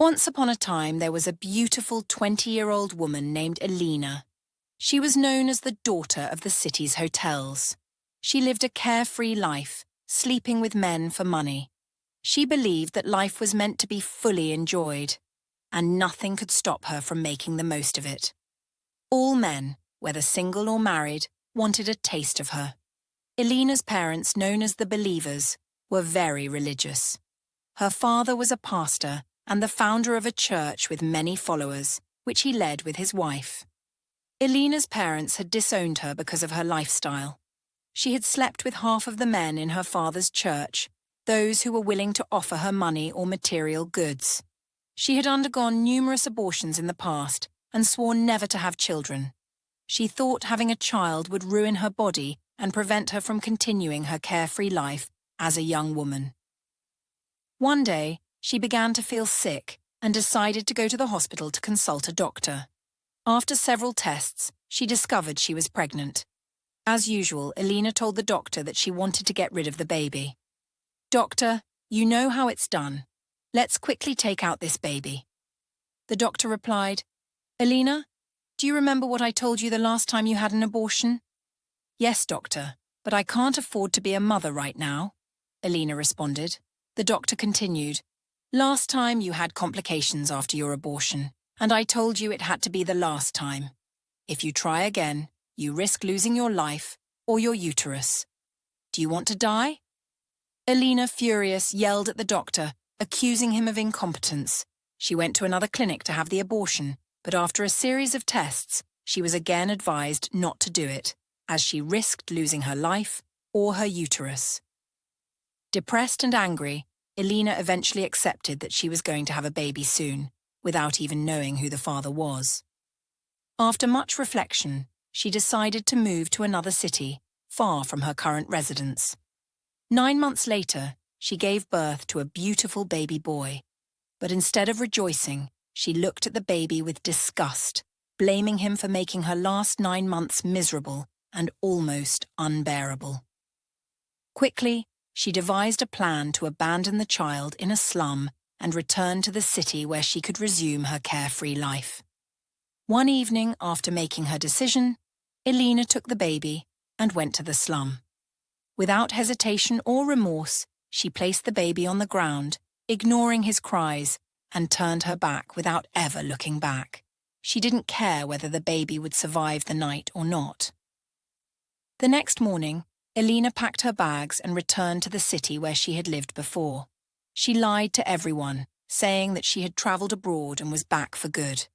Once upon a time, there was a beautiful 20-year-old woman named Elina. She was known as the daughter of the city's hotels. She lived a carefree life, sleeping with men for money. She believed that life was meant to be fully enjoyed, and nothing could stop her from making the most of it. All men, whether single or married, wanted a taste of her. Elina's parents, known as the Believers, were very religious. Her father was a pastor and the founder of a church with many followers, which he led with his wife. Elina's parents had disowned her because of her lifestyle. She had slept with half of the men in her father's church, those who were willing to offer her money or material goods. She had undergone numerous abortions in the past and swore never to have children. She thought having a child would ruin her body and prevent her from continuing her carefree life as a young woman. One day, she began to feel sick and decided to go to the hospital to consult a doctor. After several tests, she discovered she was pregnant. As usual, Elina told the doctor that she wanted to get rid of the baby. "Doctor, you know how it's done. Let's quickly take out this baby." The doctor replied, "Elina, do you remember what I told you the last time you had an abortion?" "Yes, doctor, but I can't afford to be a mother right now," Elina responded. The doctor continued, "Last time you had complications after your abortion, and I told you it had to be the last time. If you try again, you risk losing your life or your uterus. Do you want to die?" Elina, furious, yelled at the doctor, accusing him of incompetence. She went to another clinic to have the abortion, but after a series of tests, she was again advised not to do it, as she risked losing her life or her uterus. Depressed and angry, Elina eventually accepted that she was going to have a baby soon, without even knowing who the father was. After much reflection, she decided to move to another city, far from her current residence. 9 months later, she gave birth to a beautiful baby boy. But instead of rejoicing, she looked at the baby with disgust, blaming him for making her last 9 months miserable and almost unbearable. Quickly, she devised a plan to abandon the child in a slum and return to the city where she could resume her carefree life. One evening, after making her decision, Elina took the baby and went to the slum. Without hesitation or remorse, she placed the baby on the ground, ignoring his cries, and turned her back without ever looking back. She didn't care whether the baby would survive the night or not. The next morning, Elina packed her bags and returned to the city where she had lived before. She lied to everyone, saying that she had travelled abroad and was back for good.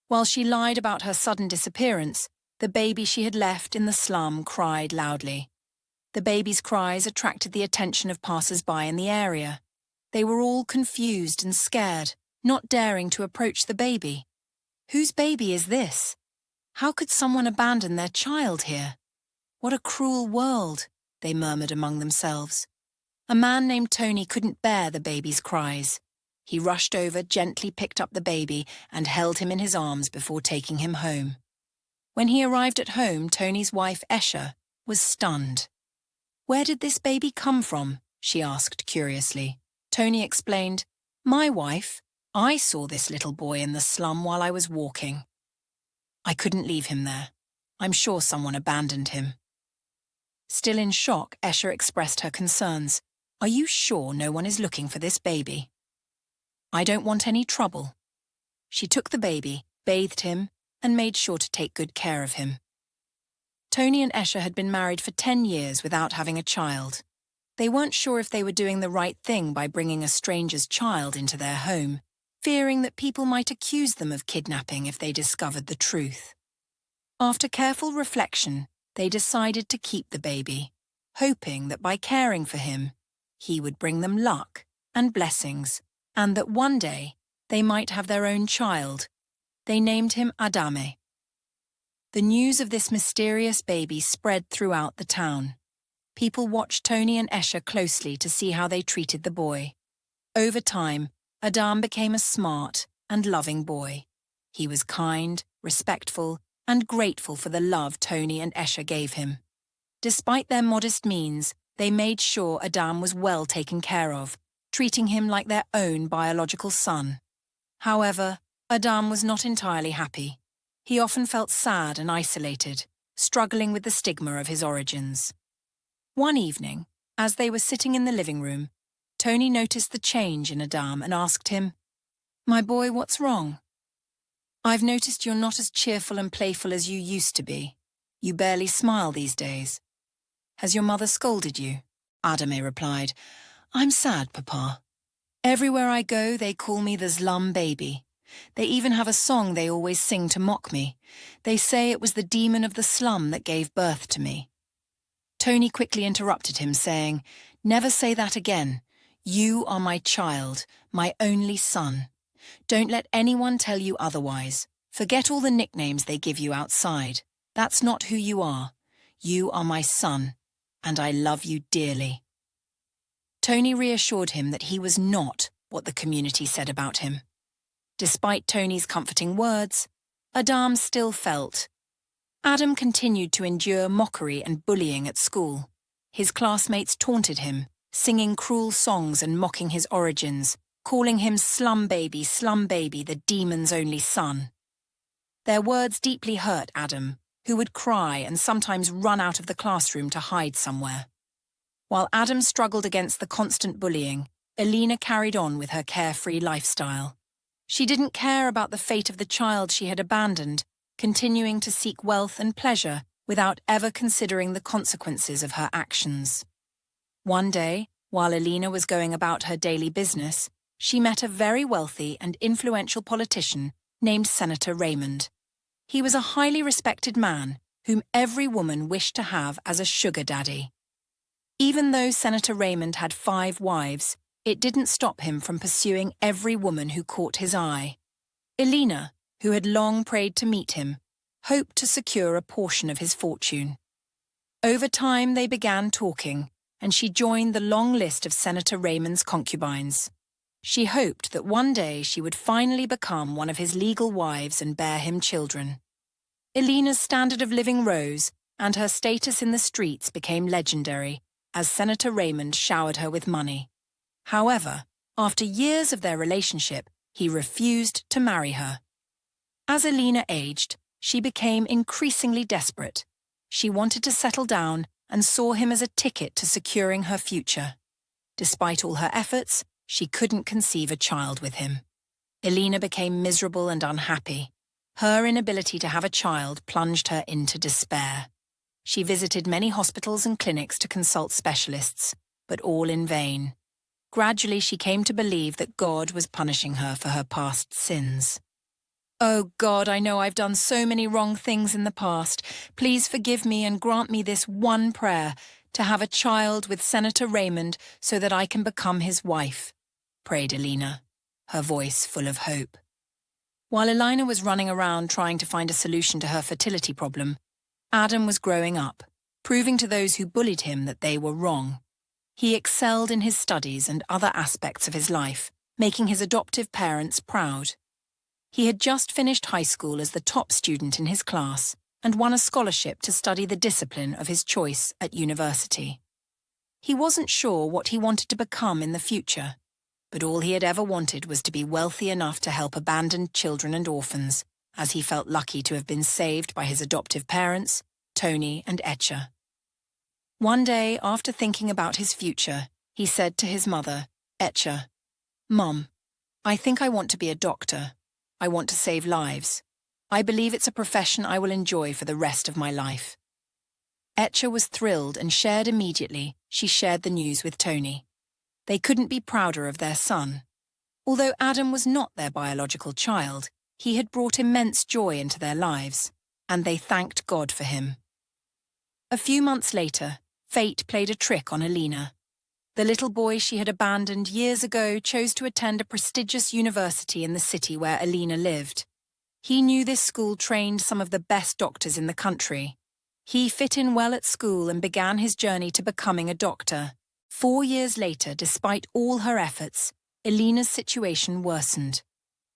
While she lied about her sudden disappearance, the baby she had left in the slum cried loudly. The baby's cries attracted the attention of passers-by in the area. They were all confused and scared, not daring to approach the baby. "Whose baby is this? How could someone abandon their child here? What a cruel world," they murmured among themselves. A man named Tony couldn't bear the baby's cries. He rushed over, gently picked up the baby, and held him in his arms before taking him home. When he arrived at home, Tony's wife, Esha, was stunned. "Where did this baby come from?" she asked curiously. Tony explained, "My wife. I saw this little boy in the slum while I was walking. I couldn't leave him there. I'm sure someone abandoned him." Still in shock, Esha expressed her concerns. "Are you sure no one is looking for this baby?" "I don't want any trouble." She took the baby, bathed him, and made sure to take good care of him. Tony and Esha had been married for 10 years without having a child. They weren't sure if they were doing the right thing by bringing a stranger's child into their home, fearing that people might accuse them of kidnapping if they discovered the truth. After careful reflection, they decided to keep the baby, hoping that by caring for him, he would bring them luck and blessings, and that one day they might have their own child. They named him Adame. The news of this mysterious baby spread throughout the town. People watched Tony and Esha closely to see how they treated the boy. Over time, Adam became a smart and loving boy. He was kind, respectful, and grateful for the love Tony and Esha gave him. Despite their modest means, they made sure Adam was well taken care of, treating him like their own biological son. However, Adam was not entirely happy. He often felt sad and isolated, struggling with the stigma of his origins. One evening, as they were sitting in the living room, Tony noticed the change in Adam and asked him, "My boy, what's wrong? I've noticed you're not as cheerful and playful as you used to be. You barely smile these days. Has your mother scolded you?" Adame replied, "I'm sad, Papa. Everywhere I go, they call me the slum baby. They even have a song they always sing to mock me. They say it was the demon of the slum that gave birth to me." Tony quickly interrupted him, saying, "Never say that again. You are my child, my only son. Don't let anyone tell you otherwise. Forget all the nicknames they give you outside. That's not who you are. You are my son, and I love you dearly." Tony reassured him that he was not what the community said about him. Despite Tony's comforting words, Adam still felt. Adam continued to endure mockery and bullying at school. His classmates taunted him, singing cruel songs and mocking his origins, calling him slum baby, the demon's only son. Their words deeply hurt Adam, who would cry and sometimes run out of the classroom to hide somewhere. While Adam struggled against the constant bullying, Elina carried on with her carefree lifestyle. She didn't care about the fate of the child she had abandoned, continuing to seek wealth and pleasure without ever considering the consequences of her actions. One day, while Elina was going about her daily business, she met a very wealthy and influential politician named Senator Raymond. He was a highly respected man whom every woman wished to have as a sugar daddy. Even though Senator Raymond had 5 wives, it didn't stop him from pursuing every woman who caught his eye. Elina, who had long prayed to meet him, hoped to secure a portion of his fortune. Over time they began talking, and she joined the long list of Senator Raymond's concubines. She hoped that one day she would finally become one of his legal wives and bear him children. Elina's standard of living rose, and her status in the streets became legendary, as Senator Raymond showered her with money. However, after years of their relationship, he refused to marry her. As Elina aged, she became increasingly desperate. She wanted to settle down and saw him as a ticket to securing her future. Despite all her efforts, she couldn't conceive a child with him. Elina became miserable and unhappy. Her inability to have a child plunged her into despair. She visited many hospitals and clinics to consult specialists, but all in vain. Gradually, she came to believe that God was punishing her for her past sins. "Oh God, I know I've done so many wrong things in the past. Please forgive me and grant me this one prayer, to have a child with Senator Raymond so that I can become his wife," prayed Elina, her voice full of hope. While Elina was running around trying to find a solution to her fertility problem, Adam was growing up, proving to those who bullied him that they were wrong. He excelled in his studies and other aspects of his life, making his adoptive parents proud. He had just finished high school as the top student in his class and won a scholarship to study the discipline of his choice at university. He wasn't sure what he wanted to become in the future, but all he had ever wanted was to be wealthy enough to help abandoned children and orphans, as he felt lucky to have been saved by his adoptive parents, Tony and Etcher. One day, after thinking about his future, he said to his mother, Etcher, "Mom, I think I want to be a doctor. I want to save lives. I believe it's a profession I will enjoy for the rest of my life." Etcher was thrilled and shared immediately. She shared the news with Tony. They couldn't be prouder of their son. Although Adam was not their biological child, he had brought immense joy into their lives, and they thanked God for him. A few months later, fate played a trick on Elina. The little boy she had abandoned years ago chose to attend a prestigious university in the city where Elina lived. He knew this school trained some of the best doctors in the country. He fit in well at school and began his journey to becoming a doctor. 4 years later, despite all her efforts, Elina's situation worsened.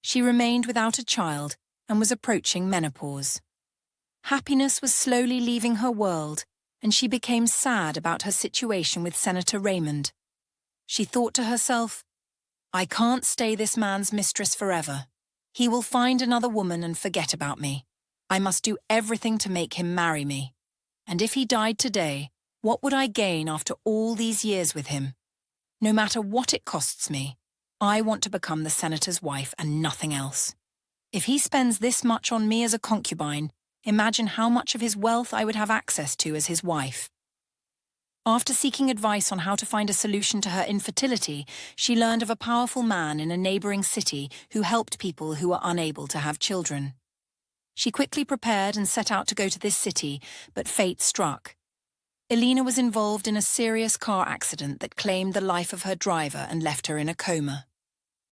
She remained without a child and was approaching menopause. Happiness was slowly leaving her world, and she became sad about her situation with Senator Raymond. She thought to herself, "I can't stay this man's mistress forever. He will find another woman and forget about me. I must do everything to make him marry me. And if he died today, what would I gain after all these years with him? No matter what it costs me, I want to become the senator's wife and nothing else. If he spends this much on me as a concubine, imagine how much of his wealth I would have access to as his wife. After seeking advice on how to find a solution to her infertility, she learned of a powerful man in a neighboring city who helped people who were unable to have children. She quickly prepared and set out to go to this city, but fate struck. Elina was involved in a serious car accident that claimed the life of her driver and left her in a coma.